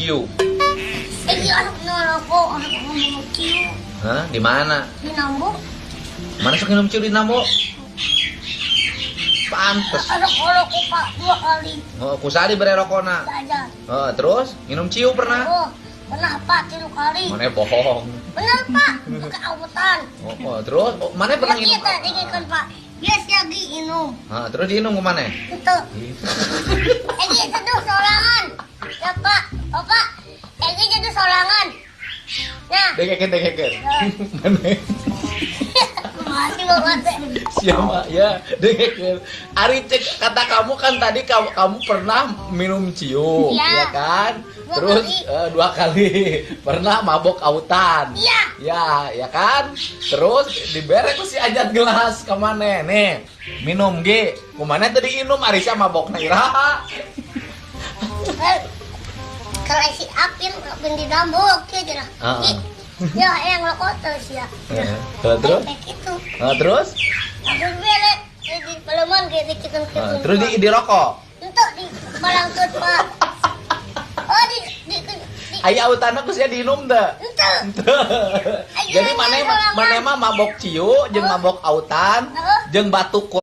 ciu. Anak ngerokok, anak ngomong ciu. Hah? Di mana? Di Nambok. Mana sok minum ciu di Nambok? Pantes. Anak ngerokok Pak 2 kali. Oh, kusari bererokona. Jajan. Oh, terus minum ciu pernah? Oh, pernah Pak 3 kali. Mana bohong. Benar Pak, pakai autan. Oh, terus mana pernah Lagi minum? tadi kan Pak. Biasa lagi minum. Ah, terus diinum ke mana? Itu. Lagi seduh sorangan. Ya Pak, Bapak. Lagi jadi sorangan. Nah. Deket. Mana? Mati banget. Siapa ya? Deket. Ari cek kata kamu kan tadi kamu pernah minum ciu, Iya. ya kan? 2 Terus kali. 2 kali pernah mabok autan. Iya. Ya kan? Terus diberek ku si ajat gelas ke mana? Nih, minum ge. Kumana tadi inum Arisa mabokna iraha. Kalau si Apin di Nambok ya jelas. Heeh. Ya yang rokok terus ya. Terus? Kayak gitu. Terus? Aku belek di peleman kayak dikit. Terus di rokok. Untuk di balangkut Pak. Oh di Aya autanna ku sia diinum teh. Ente. Jadi mana mah mabok ciu jeung mabok autan jeung batuk